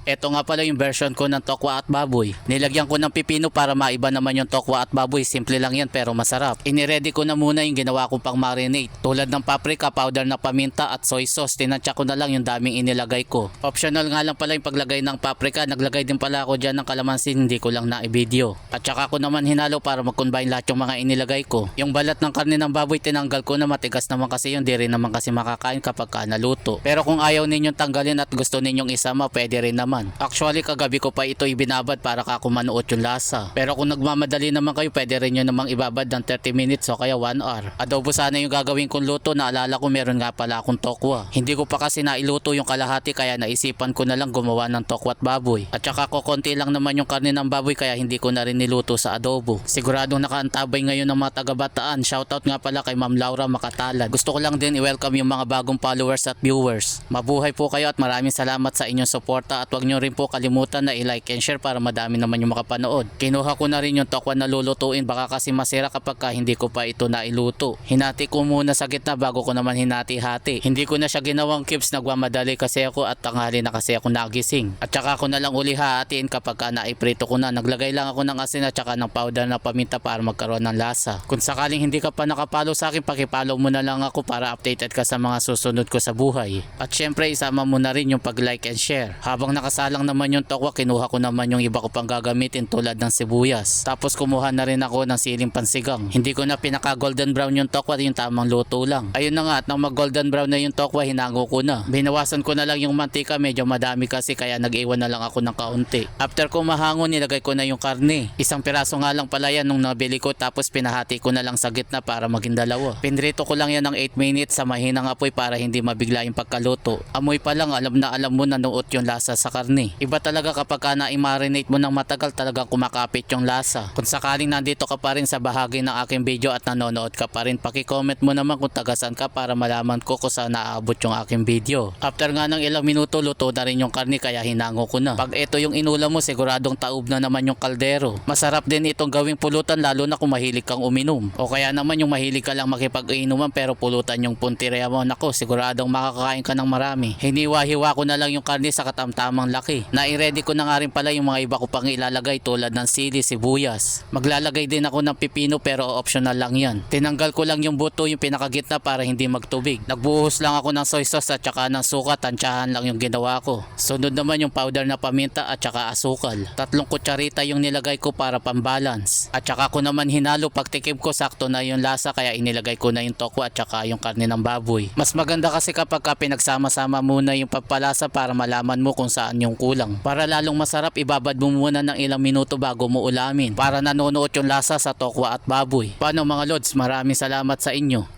Ito nga pala yung version ko ng tokwa at baboy. Nilagyan ko ng pipino para maiba naman yung tokwa at baboy. Simple lang yan pero masarap. Iniready ko na muna yung ginawa kong pang marinate. Tulad ng paprika, powder na paminta at soy sauce. Tinansya ko na lang yung daming inilagay ko. Optional nga lang pala yung paglagay ng paprika. Naglagay din pala ako dyan ng kalamansi, hindi ko lang na-video. At saka ko naman hinalo para mag-combine lahat yung mga inilagay ko. Yung balat ng karne ng baboy tinanggal ko na, matigas naman kasi yun. Di rin naman kasi makakain kapag naluto. Pero kung ayaw ninyong tanggalin at gusto ninyong isama, pwede rin naman. Actually kagabi ko pa ito ibinabad para kako manuot yung lasa. Pero kung nagmamadali naman kayo, pwede rin nyo namang ibabad ng 30 minutes o kaya 1 hour. Adobo sana yung gagawin kong luto. Naalala ko meron nga pala akong tokwa. Hindi ko pa kasi nailuto yung kalahati kaya naisipan ko na lang gumawa ng tokwa at baboy. At saka ko konti lang naman yung karne ng baboy kaya hindi ko na rin niluto sa adobo. Siguradong nakaantabay ngayon ng mga taga-Bataan. Shoutout nga pala kay Ma'am Laura Makatalad. Gusto ko lang din i-welcome yung mga bagong followers at viewers. Mabuhay po kayo at maraming salamat sa inyong suporta at wag nyo rin po kalimutan na i-like and share para madami naman yung makapanood. Kinuha ko na rin yung tokwa na lulutuin, baka kasi masira kapag hindi ko pa ito nailuto. Hinati ko muna sa gitna bago ko naman hinati-hati. Hindi ko na siya ginawang cubes, nagmamadali kasi ako at tanghali na kasi ako nagising. At saka ko na lang uli hahatiin kapag naiprito ko na. Naglagay lang ako ng asin at saka ng powder na paminta para magkaroon ng lasa. Kung sakaling hindi ka pa nakapalo sa akin, pakipalo mo na lang ako para updated ka sa mga susunod ko sa buhay. At syempre isama mo na rin yung pag-like and share. Habang nakasalang naman yung tokwa, kinuha ko naman yung iba ko pang gagamitin tulad ng sibuyas. Tapos kumuha na rin ako ng siling pansigang. Hindi ko na pinaka golden brown yung tokwa, yung tamang luto lang. Ayun na nga, at nang mag golden brown na yung tokwa, hinango ko na. Binawasan ko na lang yung mantika, medyo madami kasi kaya nag-iwan na lang ako ng kaunti. After ko mahango, nilagay ko na yung karne. Isang piraso nga lang pala yan nung nabili ko, tapos pinahati ko na lang sa gitna para maging dalawa. Pinrito ko lang yan ng 8 minutes sa mahinang apoy para hindi mabigla yung pagkaluto. Amoy pa lang, alam na alam mo na nuot yung lasa sa karne. Iba talaga kapag na-marinate mo ng matagal, talagang kumakapit yung lasa. Kung sakaling nandito ka pa rin sa bahagi ng aking video at nanonood ka pa rin, paki-comment mo naman kung tagasan ka para malaman ko kung saan naaabot yung aking video. After nga ng ilang minuto, luto na rin yung karne kaya hinango ko na. Pag ito yung inulam mo, siguradong taob na naman yung kaldero. Masarap din itong gawing pulutan lalo na kung mahilig kang uminom. O kaya naman yung mahilig ka lang makipag-inuman pero pulutan yung puntirya mo. Nako, siguradong makakain ka ng marami. Hiniwa-hiwa ko na lang yung karne sa katamtamang laki. Nai-ready ko na nga rin pala yung mga iba ko pang ilalagay tulad ng sili, sibuyas. Maglalagay din ako ng pipino pero optional lang yan. Tinanggal ko lang yung buto, yung pinakagitna para hindi magtubig. Nagbuhos lang ako ng soy sauce at saka ng suka, tansyahan lang yung ginawa ko. Sunod naman yung powder na paminta at saka asukal. 3 kutsarita yung nilagay ko para pambalance. At saka ko naman hinalo, pagtikim ko sakto na yung lasa kaya inilagay ko na yung tokwa at saka yung karne ng baboy. Mas maganda kasi kapag pinagsama-sama muna yung pampalasa para malaman mo kung saan yung kulang. Para lalong masarap, ibabad mo muna ng ilang minuto bago mo ulamin para nanunuot yung lasa sa tokwa at baboy. Paano mga lods, maraming salamat sa inyo.